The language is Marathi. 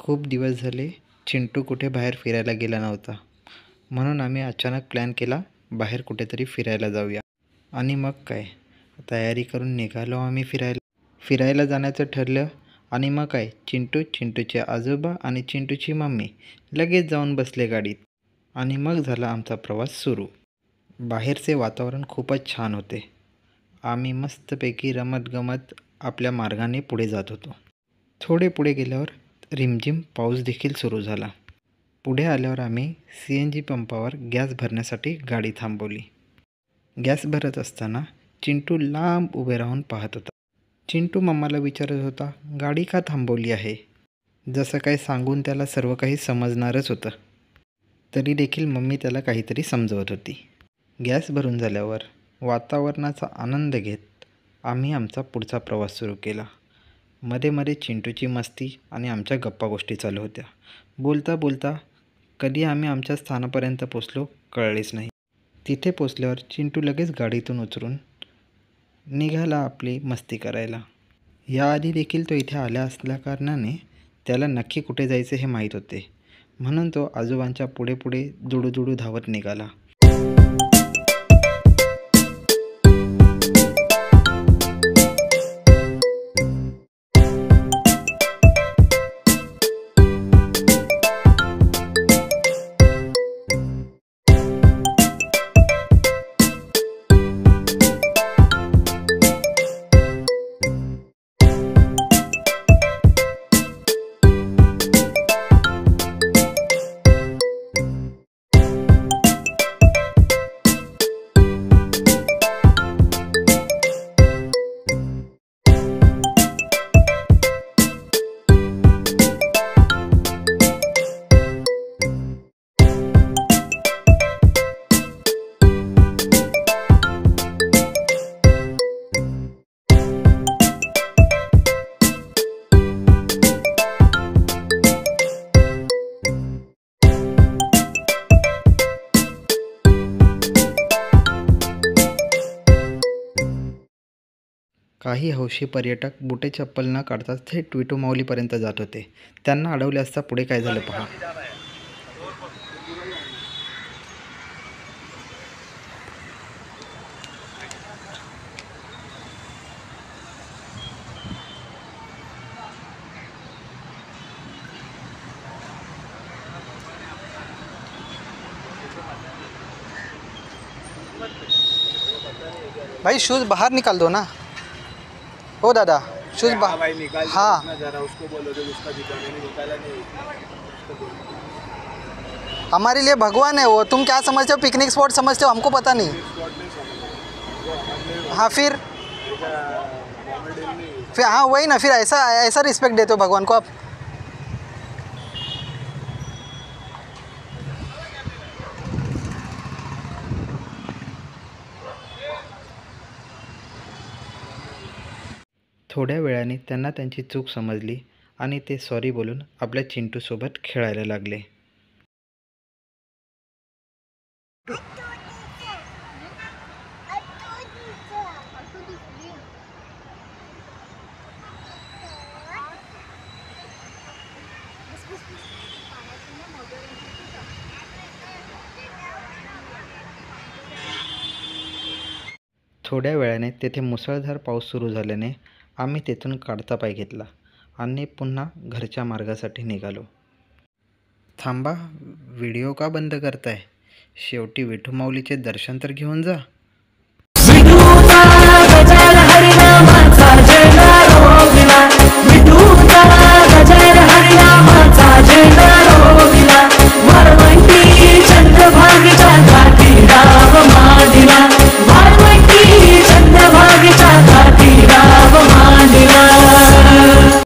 खूप दिवस झाले चिंटू कुठे बाहेर फिरायला गेला नव्हता, म्हणून आम्ही अचानक प्लॅन केला बाहेर कुठेतरी फिरायला जाऊया. आणि मग काय, तयारी करून निघालो आम्ही फिरायला जाण्याचं ठरलं. आणि मग काय, चिंटूचे आजोबा आणि चिंटूची मम्मी लगेच जाऊन बसले गाडीत आणि मग झाला आमचा प्रवास सुरू. बाहेरचे वातावरण खूपच छान होते. आम्ही मस्तपैकी रमत-गमत आपल्या मार्गाने पुढे जात होतो. थोडे पुढे गेल्यावर रिमझिम पाऊस देखील सुरू झाला. पुढे आल्यावर आम्ही CNG पंपावर गॅस भरण्यासाठी गाडी थांबवली. गॅस भरत असताना चिंटू लांब उभे राहून पाहत होता. चिंटू मम्माला विचारत होता, गाडी का थांबवली आहे? जसं काय सांगून त्याला सर्व काही समजणारच होतं. तरी देखील मम्मी त्याला काहीतरी समजवत होती. गॅस भरून झाल्यावर वातावरणाचा आनंद घेत आम्ही आमचा पुढचा प्रवास सुरू केला. मध्ये मध्ये चिंटूची मस्ती आणि आमच्या गप्पा गोष्टी चालू होत्या. बोलता बोलता कधी आम्ही आमच्या स्थानापर्यंत पोचलो कळलेच नाही. तिथे पोचल्यावर चिंटू लगेच गाडीतून उतरून निघाला आपली मस्ती करायला. याआधी देखील तो इथे आल्या असल्याकारणाने त्याला नक्की कुठे जायचे हे माहीत होते, म्हणून तो आजोबांच्या पुढे पुढे जुडू धावत निघाला. काही हौशी पर्यटक बुटे चप्पल न काढता थेट विठू माऊलीपर्यंत जात होते. त्यांना अडवले असता पुढे काय झालं पहा. भाई शूज़ बाहर निकाल दो ना. ओ दादा शूज़ बाहर निकाल. हाँ जरा उसको बोलो जो उसका निकाला नहीं. हमारे लिए भगवान है वो. तुम क्या समझते हो, पिकनिक स्पॉट समझते हो, हमको पता नहीं. हाँ फिर हाँ वही ना, फिर ऐसा रिस्पेक्ट देते हो भगवान को आप. थोड्या वेळाने त्यांना त्यांची चूक समजली आणि ते सॉरी बोलून आपल्या चिंटूसोबत खेळायला लागले. थोड्या वेळाने तेथे मुसळधार पाऊस सुरू झाल्याने आम्ही तेथून काढता पाय घेतला आणि पुन्हा घरच्या मार्गासाठी निघालो. थांबा, व्हिडिओ का बंद करताय? शेवटी विठू माऊलीचे दर्शन तर घेऊन जा.